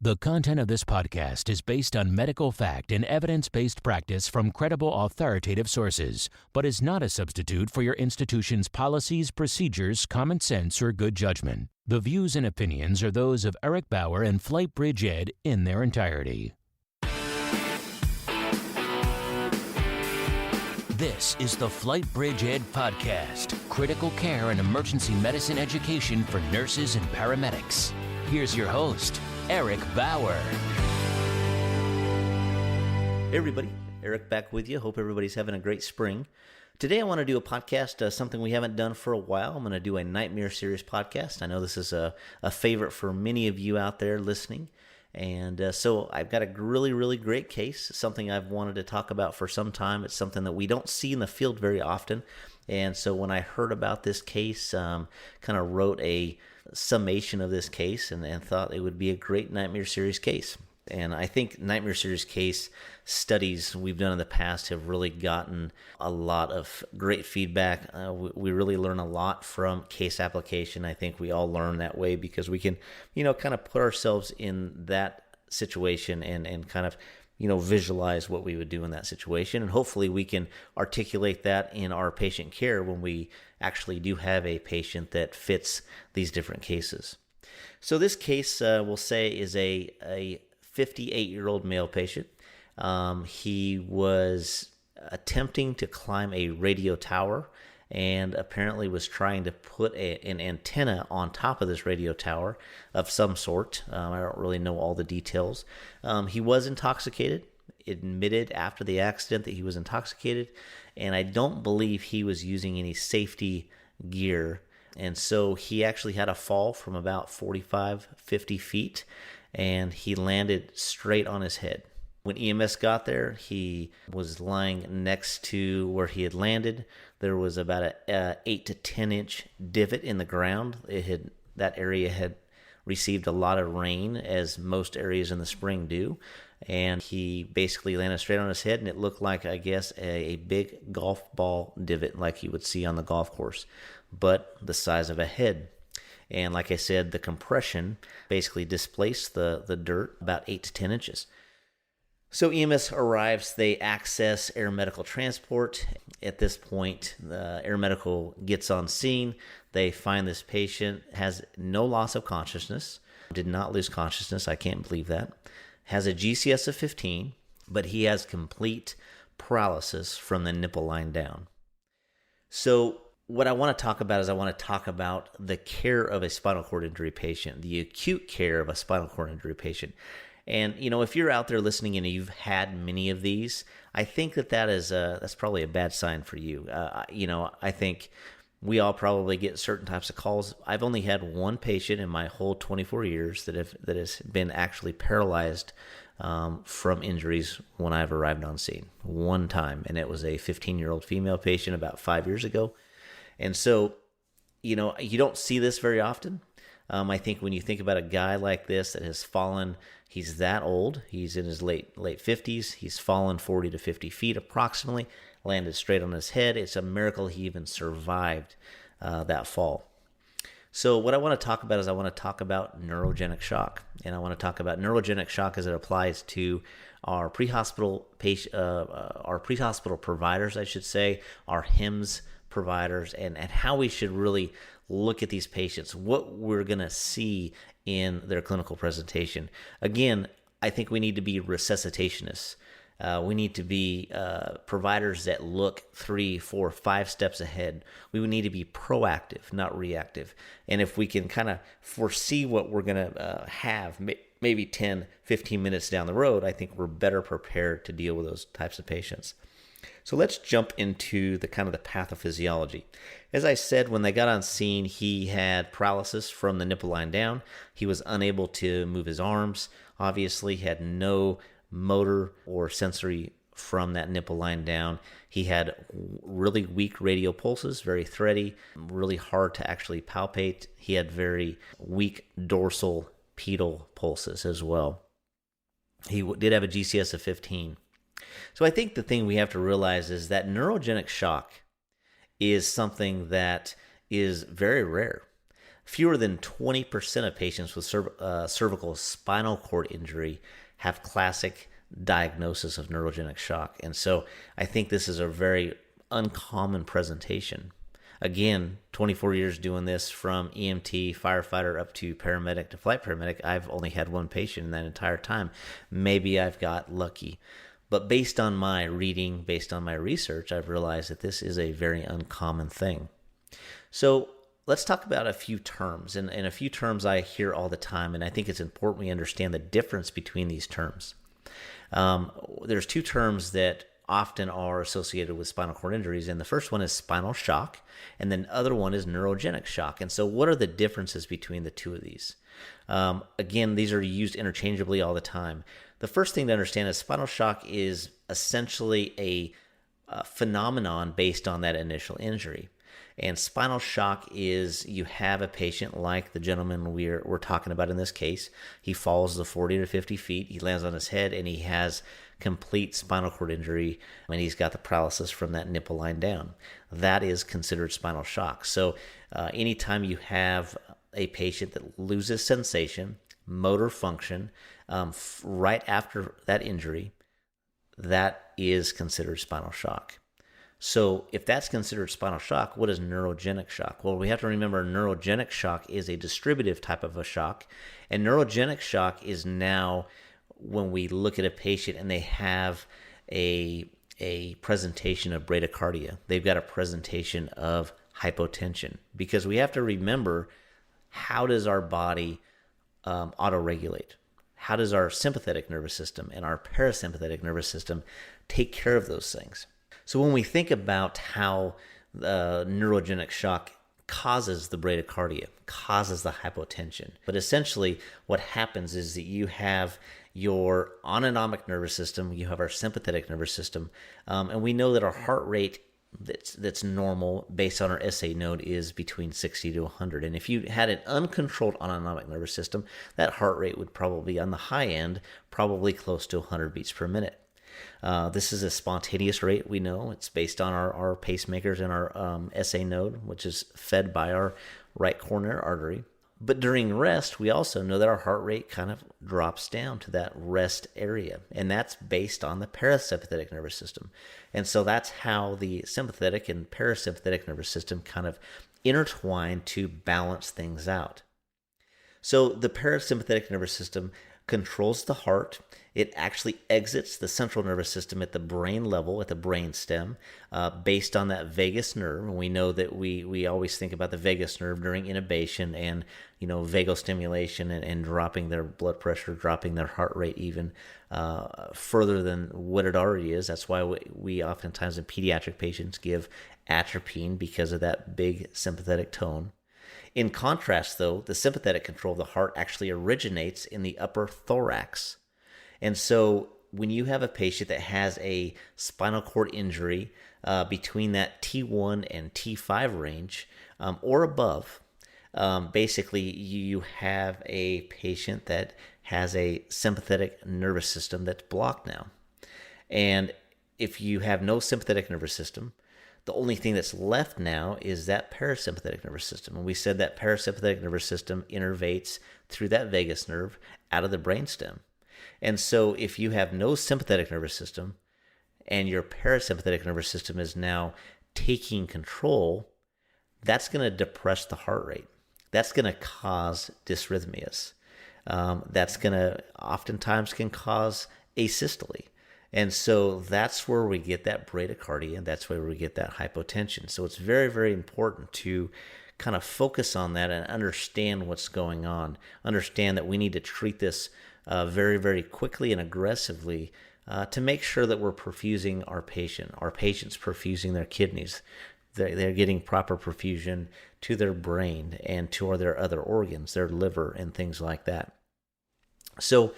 The content of this podcast is based on medical fact and evidence-based practice from credible authoritative sources, but is not a substitute for your institution's policies, procedures, common sense, or good judgment. The views and opinions are those of Eric Bauer and FlightBridgeED in their entirety. This is the FlightBridgeED Podcast, critical care and emergency medicine education for nurses and paramedics. Here's your host, Eric Bauer. Hey everybody, Eric back with you. Hope everybody's having a great spring. Today I want to do a podcast, something we haven't done for a while. I'm going to do a Nightmare Series podcast. I know this is a favorite for many of you out there listening. And so I've got a really great case, something I've wanted to talk about for some time. It's something that we don't see in the field very often. And so when I heard about this case, kind of wrote a summation of this case and thought it would be a great Nightmare Series case. And I think Nightmare Series case studies we've done in the past have really gotten a lot of great feedback. We really learn a lot from case application. I think we all learn that way because we can, kind of put ourselves in that situation and kind of, visualize what we would do in that situation. And hopefully we can articulate that in our patient care when we actually do have a patient that fits these different cases. So this case, we'll say, is a 58-year-old male patient. He was attempting to climb a radio tower and apparently was trying to put an antenna on top of this radio tower of some sort. I don't really know all the details. He was intoxicated, admitted after the accident that he was intoxicated, and I don't believe he was using any safety gear. And so he actually had a fall from about 50 feet, and he landed straight on his head. When EMS got there, he was lying next to where he had landed. There was about a 8 to 10 inch divot in the ground. That area had received a lot of rain, as most areas in the spring do. And he basically landed straight on his head, and it looked like, I guess, a big golf ball divot like you would see on the golf course, but the size of a head. And like I said, the compression basically displaced the dirt about 8 to 10 inches. So EMS arrives, they access air medical transport. At this point, the air medical gets on scene. They find this patient has no loss of consciousness, did not lose consciousness, I can't believe that. Has a GCS of 15, but he has complete paralysis from the nipple line down. So what I want to talk about is I want to talk about the care of a spinal cord injury patient, the acute care of a spinal cord injury patient. And, if you're out there listening and you've had many of these, I think that's probably a bad sign for you. I think we all probably get certain types of calls. I've only had one patient in my whole 24 years that has been actually paralyzed from injuries when I've arrived on scene. One time, and it was a 15-year-old female patient about 5 years ago. And so, you don't see this very often. I think when you think about a guy like this that has fallen, he's that old, he's in his late 50s, he's fallen 40 to 50 feet approximately, landed straight on his head. It's a miracle he even survived that fall. So what I want to talk about is I want to talk about neurogenic shock. And I want to talk about neurogenic shock as it applies to our pre-hospital providers, I should say, our HIMSS providers, and how we should really look at these patients, what we're going to see in their clinical presentation. Again, I think we need to be resuscitationists. We need to be providers that look 3, 4, 5 steps ahead. We would need to be proactive, not reactive. And if we can kind of foresee what we're going to have maybe 10, 15 minutes down the road, I think we're better prepared to deal with those types of patients. So let's jump into the kind of the pathophysiology. As I said, when they got on scene, he had paralysis from the nipple line down. He was unable to move his arms. Obviously, had no motor or sensory from that nipple line down. He had really weak radial pulses, very thready, really hard to actually palpate. He had very weak dorsal pedal pulses as well. He did have a GCS of 15. So I think the thing we have to realize is that neurogenic shock is something that is very rare. fewer than 20% of patients with cervical spinal cord injury have classic diagnosis of neurogenic shock. And so I think this is a very uncommon presentation. Again, 24 years doing this, from EMT, firefighter, up to paramedic to flight paramedic, I've only had one patient in that entire time. Maybe I've got lucky. But based on my reading, based on my research, I've realized that this is a very uncommon thing. So let's talk about a few terms. And a few terms I hear all the time, and I think it's important we understand the difference between these terms. There's two terms that often are associated with spinal cord injuries, and the first one is spinal shock, and then the other one is neurogenic shock. And so what are the differences between the two of these? Again, these are used interchangeably all the time. The first thing to understand is spinal shock is essentially a phenomenon based on that initial injury. And spinal shock is, you have a patient like the gentleman we're talking about in this case. He falls the 40 to 50 feet, he lands on his head, and he has complete spinal cord injury, and he's got the paralysis from that nipple line down. That is considered spinal shock. So anytime you have a patient that loses sensation, motor function, right after that injury, that is considered spinal shock. So if that's considered spinal shock, what is neurogenic shock? Well, we have to remember neurogenic shock is a distributive type of a shock. And neurogenic shock is now when we look at a patient and they have a presentation of bradycardia. They've got a presentation of hypotension. Because we have to remember, how does our body autoregulate? How does our sympathetic nervous system and our parasympathetic nervous system take care of those things? So when we think about how neurogenic shock causes the bradycardia, causes the hypotension, but essentially what happens is that you have your autonomic nervous system, you have our sympathetic nervous system, and we know that our heart rate that's normal based on our SA node is between 60 to 100. And if you had an uncontrolled autonomic nervous system, that heart rate would probably be on the high end, probably close to 100 beats per minute. This is a spontaneous rate, we know. It's based on our pacemakers and our SA node, which is fed by our right coronary artery. But during rest, we also know that our heart rate kind of drops down to that rest area. And that's based on the parasympathetic nervous system. And so that's how the sympathetic and parasympathetic nervous system kind of intertwine to balance things out. So the parasympathetic nervous system controls the heart. It actually exits the central nervous system at the brain level, at the brain stem, based on that vagus nerve. And we know that we always think about the vagus nerve during intubation and, vagal stimulation and dropping their blood pressure, dropping their heart rate even further than what it already is. That's why we oftentimes in pediatric patients give atropine, because of that big sympathetic tone. In contrast, though, the sympathetic control of the heart actually originates in the upper thorax. And so when you have a patient that has a spinal cord injury between that T1 and T5 range or above, basically you have a patient that has a sympathetic nervous system that's blocked now. And if you have no sympathetic nervous system, the only thing that's left now is that parasympathetic nervous system. And we said that parasympathetic nervous system innervates through that vagus nerve out of the brainstem. And so if you have no sympathetic nervous system and your parasympathetic nervous system is now taking control, that's going to depress the heart rate. That's going to cause dysrhythmias. That's going to oftentimes can cause asystole. And so that's where we get that bradycardia, and that's where we get that hypotension. So it's very, very important to kind of focus on that and understand what's going on. Understand that we need to treat this very, very quickly and aggressively to make sure that we're perfusing our patient. Our patient's perfusing their kidneys. They're getting proper perfusion to their brain and to their other organs, their liver and things like that. So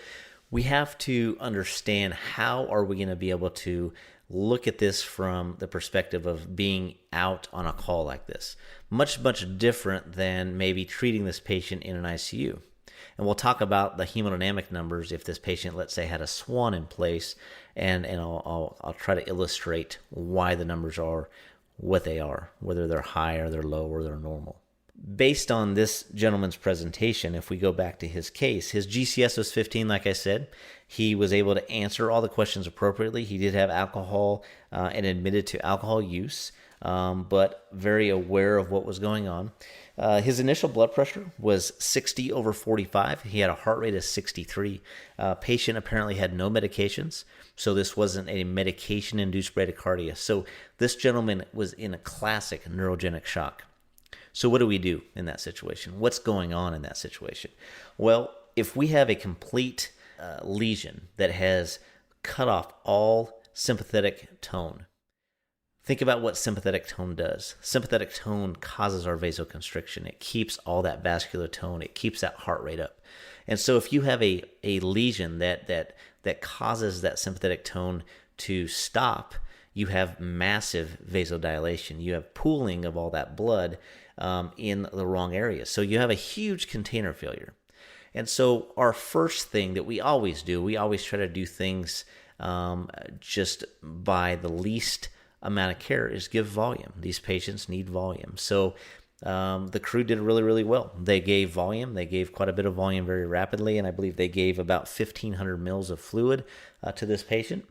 we have to understand, how are we going to be able to look at this from the perspective of being out on a call like this. Much, much different than maybe treating this patient in an ICU. And we'll talk about the hemodynamic numbers if this patient, let's say, had a swan in place, and I'll try to illustrate why the numbers are what they are, whether they're high or they're low or they're normal. based on this gentleman's presentation, if we go back to his case, his GCS was 15, like I said. He was able to answer all the questions appropriately. He did have alcohol and admitted to alcohol use, but very aware of what was going on. His initial blood pressure was 60/45. He had a heart rate of 63. Patient apparently had no medications, so this wasn't a medication-induced bradycardia. So this gentleman was in a classic neurogenic shock. So what do we do in that situation? What's going on in that situation? Well, if we have a complete lesion that has cut off all sympathetic tone, think about what sympathetic tone does. Sympathetic tone causes our vasoconstriction. It keeps all that vascular tone. It keeps that heart rate up. And so if you have a lesion that causes that sympathetic tone to stop, you have massive vasodilation. You have pooling of all that blood in the wrong areas. So you have a huge container failure. And so our first thing that we always do, we always try to do things just by the least amount of care, is give volume. These patients need volume. So the crew did really, really well. They gave volume. They gave quite a bit of volume very rapidly, and I believe they gave about 1,500 mils of fluid to this patient.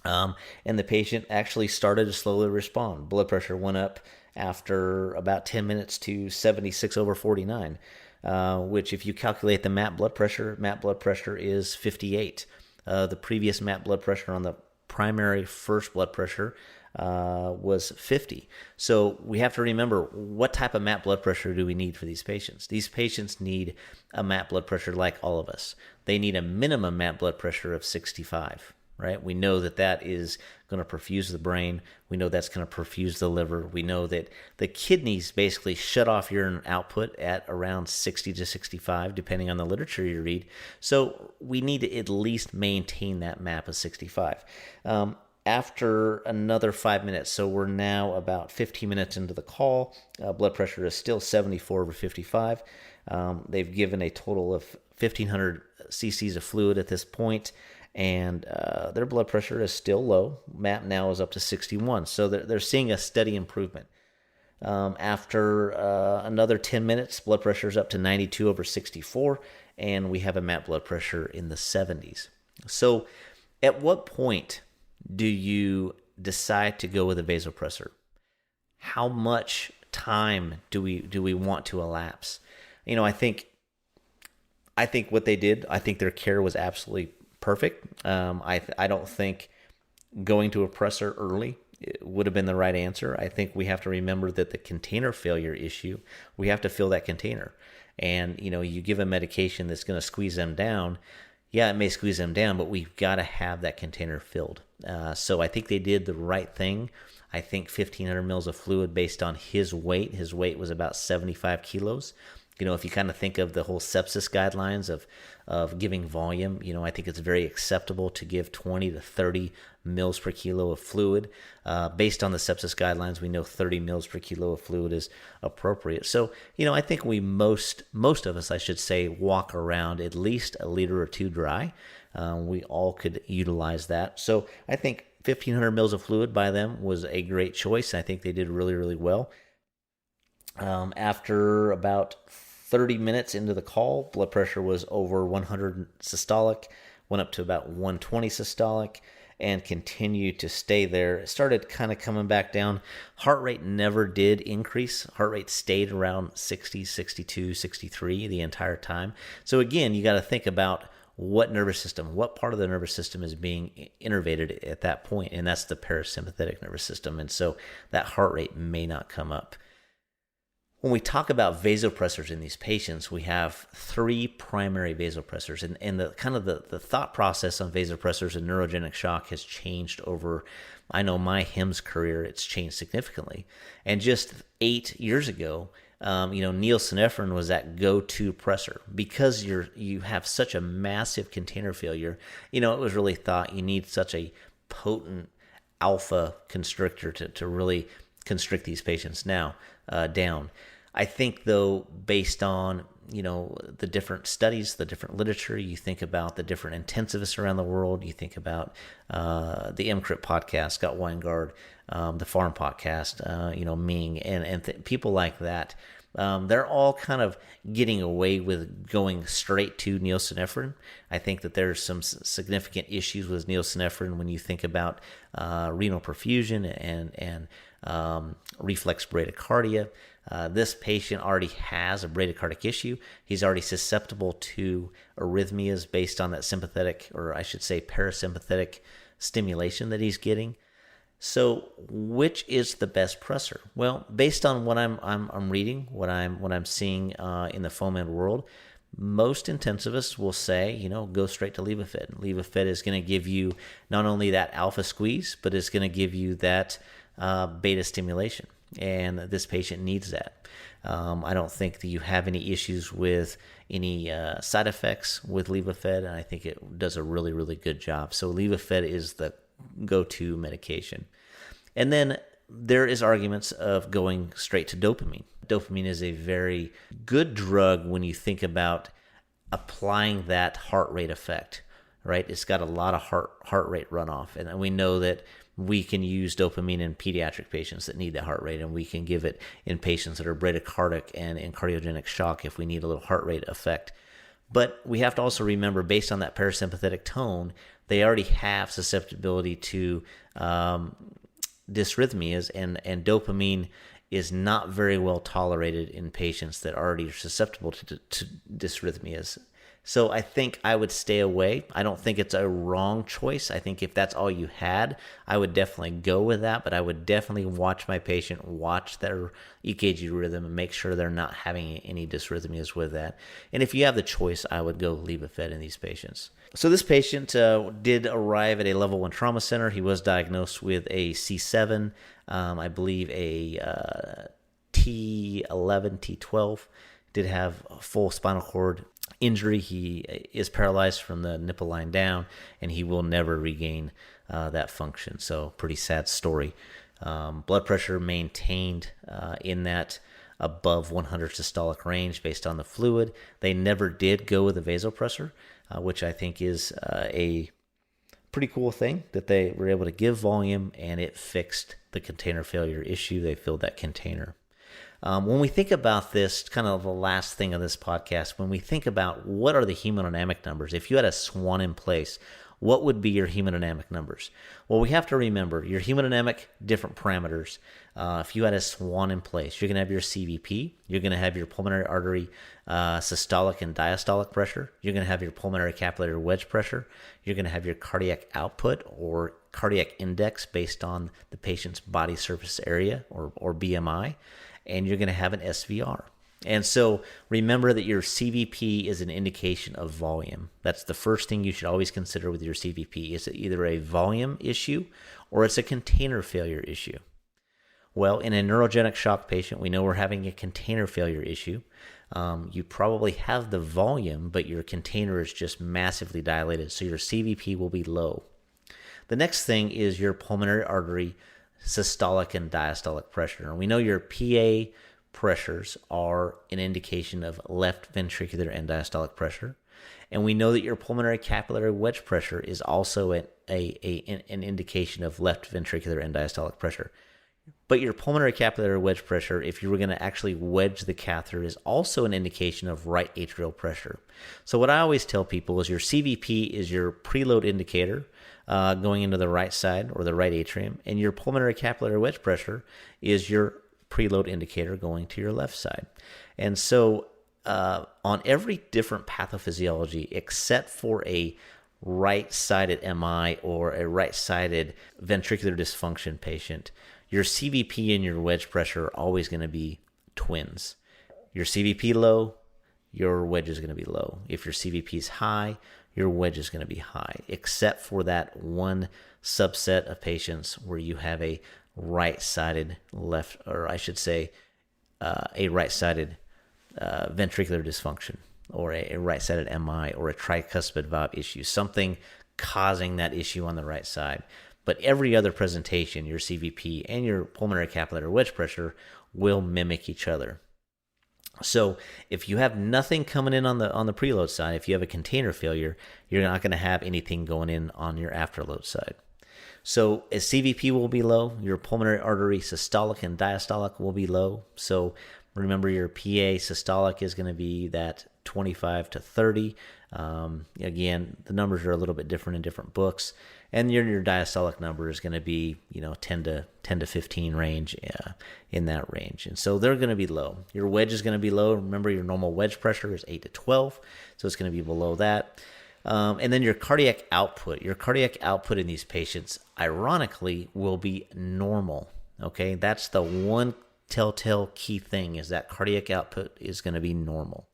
And the patient actually started to slowly respond. Blood pressure went up after about 10 minutes to 76/49, which if you calculate the MAP blood pressure is 58. The previous MAP blood pressure on the primary first blood pressure was 50. So we have to remember, what type of MAP blood pressure do we need for these patients? These patients need a MAP blood pressure like all of us. They need a minimum MAP blood pressure of 65, right? We know that is going to perfuse the brain. We know that's going to perfuse the liver. We know that the kidneys basically shut off urine output at around 60 to 65, depending on the literature you read. So we need to at least maintain that MAP of 65. After another 5 minutes, so we're now about 15 minutes into the call, blood pressure is still 74/55. They've given a total of 1,500 cc's of fluid at this point, and their blood pressure is still low. MAP now is up to 61, so they're seeing a steady improvement. After another 10 minutes, blood pressure is up to 92/64, and we have a MAP blood pressure in the 70s. So at what point do you decide to go with a vasopressor? How much time do we want to elapse? I think what they did, I think their care was absolutely perfect. I don't think going to a pressor early would have been the right answer. I think we have to remember that the container failure issue, we have to fill that container. And, you give a medication that's going to squeeze them down. Yeah, it may squeeze them down, but we've got to have that container filled. So I think they did the right thing. I think 1,500 mils of fluid based on his weight. His weight was about 75 kilos. If you kind of think of the whole sepsis guidelines of giving volume, I think it's very acceptable to give 20 to 30 mils per kilo of fluid. Based on the sepsis guidelines, we know 30 mils per kilo of fluid is appropriate. So, I think we most of us, I should say, walk around at least a liter or two dry. We all could utilize that. So I think 1,500 mils of fluid by them was a great choice. I think they did really, really well. After about 30 minutes into the call, blood pressure was over 100 systolic, went up to about 120 systolic, and continued to stay there. It started kind of coming back down. Heart rate never did increase. Heart rate stayed around 60, 62, 63 the entire time. So again, you got to think about what part of the nervous system is being innervated at that point, and that's the parasympathetic nervous system. And so that heart rate may not come up. When we talk about vasopressors in these patients, we have three primary vasopressors, and the kind of the thought process on vasopressors and neurogenic shock has changed over, I know my HIMSS career, it's changed significantly. And just 8 years ago, neosynephrine was that go-to pressor. Because you have such a massive container failure, it was really thought you need such a potent alpha constrictor to really constrict these patients down. I think, though, based on the different studies, the different literature, you think about the different intensivists around the world, you think about the MCRIT podcast, Scott Weingard, the Farm podcast, Ming, and people like that. They're all kind of getting away with going straight to neosynephrine. I think that there's some significant issues with neosynephrine when you think about renal perfusion and reflex bradycardia. This patient already has a bradycardic issue. He's already susceptible to arrhythmias based on that sympathetic, or I should say parasympathetic stimulation that he's getting. So, which is the best pressor? Well, based on what I'm reading, what I'm seeing in the foment world, most intensivists will say, go straight to Levophed. Levophed is going to give you not only that alpha squeeze, but it's going to give you that beta stimulation, and this patient needs that. I don't think that you have any issues with any side effects with Levophed, and I think it does a really, really good job. So Levophed is the go-to medication. And then there is arguments of going straight to dopamine. Dopamine is a very good drug when you think about applying that heart rate effect, right? It's got a lot of heart rate runoff, and we know that we can use dopamine in pediatric patients that need that heart rate, and we can give it in patients that are bradycardic and in cardiogenic shock if we need a little heart rate effect. But we have to also remember, based on that parasympathetic tone, they already have susceptibility to dysrhythmias, and dopamine is not very well tolerated in patients that already are susceptible to dysrhythmias. So I think I would stay away. I don't think it's a wrong choice. I think if that's all you had, I would definitely go with that, but I would definitely watch my patient, watch their EKG rhythm, and make sure they're not having any dysrhythmias with that. And if you have the choice, I would go Levophed in these patients. So this patient did arrive at a level 1 trauma center. He was diagnosed with a C7, I believe a T11, T12, did have a full spinal cord injury. He is paralyzed from the nipple line down, and he will never regain that function. So pretty sad story. Blood pressure maintained in that above 100 systolic range based on the fluid. They never did go with a vasopressor, which I think is a pretty cool thing, that they were able to give volume and it fixed the container failure issue. They filled that container. When we think about this, kind of the last thing of this podcast, when we think about what are the hemodynamic numbers, if you had a SWAN in place, what would be your hemodynamic numbers? Well, we have to remember your hemodynamic different parameters. If you had a SWAN in place, you're going to have your CVP, you're going to have your pulmonary artery systolic and diastolic pressure, you're going to have your pulmonary capillary wedge pressure, you're going to have your cardiac output or cardiac index based on the patient's body surface area or BMI, and you're going to have an SVR. And so remember that your CVP is an indication of volume. That's the first thing you should always consider with your CVP. Is it either a volume issue or it's a container failure issue? Well, in a neurogenic shock patient, we know we're having a container failure issue. You probably have the volume, but your container is just massively dilated, so your CVP will be low. The next thing is your pulmonary artery systolic and diastolic pressure. And we know your PA pressures are an indication of left ventricular and diastolic pressure. And we know that your pulmonary capillary wedge pressure is also an indication of left ventricular and diastolic pressure. But your pulmonary capillary wedge pressure, if you were going to actually wedge the catheter, is also an indication of right atrial pressure. So what I always tell people is your CVP is your preload indicator going into the right side or the right atrium, and your pulmonary capillary wedge pressure is your preload indicator going to your left side. And so on every different pathophysiology, except for a right-sided MI or a right-sided ventricular dysfunction patient, your CVP and your wedge pressure are always going to be twins. Your CVP low, your wedge is going to be low. If your CVP is high, your wedge is going to be high, except for that one subset of patients where you have a right-sided left, or I should say a right-sided ventricular dysfunction, or a right-sided MI, or a tricuspid valve issue, something causing that issue on the right side. But every other presentation, your CVP and your pulmonary capillary wedge pressure will mimic each other. So if you have nothing coming in on the preload side, if you have a container failure, you're not going to have anything going in on your afterload side. So as CVP will be low, your pulmonary artery systolic and diastolic will be low. So Remember, your PA systolic is going to be that 25 to 30. Again, the numbers are a little bit different in different books. And your diastolic number is going to be, 10 to 15 range, in that range. And so they're going to be low. Your wedge is going to be low. Remember, your normal wedge pressure is 8 to 12, so it's going to be below that. And then your cardiac output in these patients, ironically, will be normal. Okay, that's the one telltale key thing, is that cardiac output is going to be normal.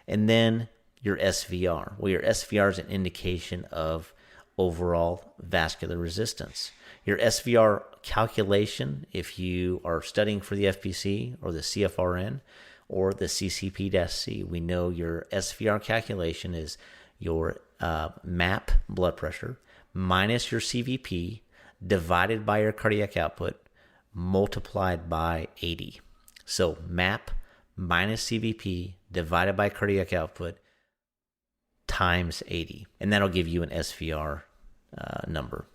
And then your SVR. Well, your SVR is an indication of overall vascular resistance. Your SVR calculation, if you are studying for the FPC or the CFRN or the CCP-C, we know your SVR calculation is your MAP blood pressure minus your CVP divided by your cardiac output multiplied by 80. So MAP minus CVP divided by cardiac output times 80. And that'll give you an SVR number.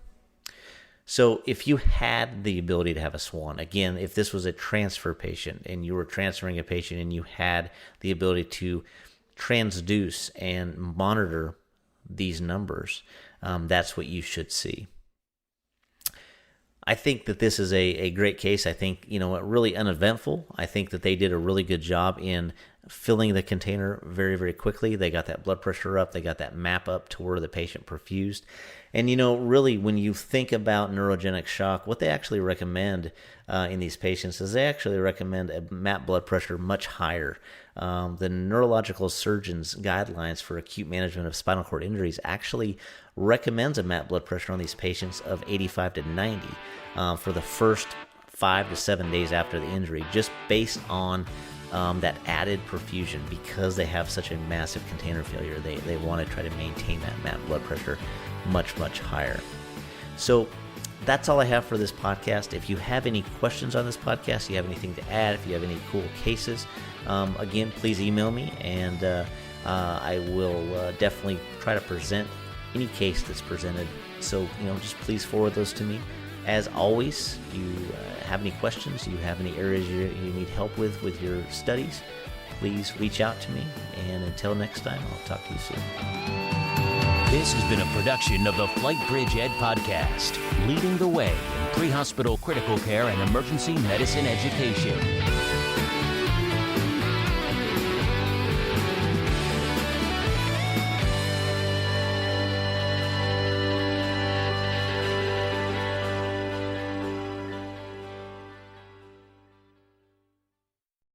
So if you had the ability to have a SWAN, again, if this was a transfer patient and you were transferring a patient and you had the ability to transduce and monitor these numbers, that's what you should see. I think that this is a great case. I think, really uneventful. I think that they did a really good job in filling the container very, very quickly. They got that blood pressure up. They got that map up to where the patient perfused. And, really, when you think about neurogenic shock, what they actually recommend in these patients is they actually recommend a map blood pressure much higher. The neurological surgeon's guidelines for acute management of spinal cord injuries actually recommends a map blood pressure on these patients of 85 to 90 for the first 5 to 7 days after the injury, just based on that added perfusion. Because they have such a massive container failure, they want to try to maintain that map blood pressure much, much higher. So that's all I have for this podcast. If you have any questions on this podcast, you have anything to add, if you have any cool cases, again, please email me, and I will definitely try to present any case that's presented. So, just please forward those to me. As always, you have any questions, you have any areas you need help with your studies, please reach out to me. And until next time, I'll talk to you soon. This has been a production of the FlightBridgeED Podcast, leading the way in pre-hospital critical care and emergency medicine education.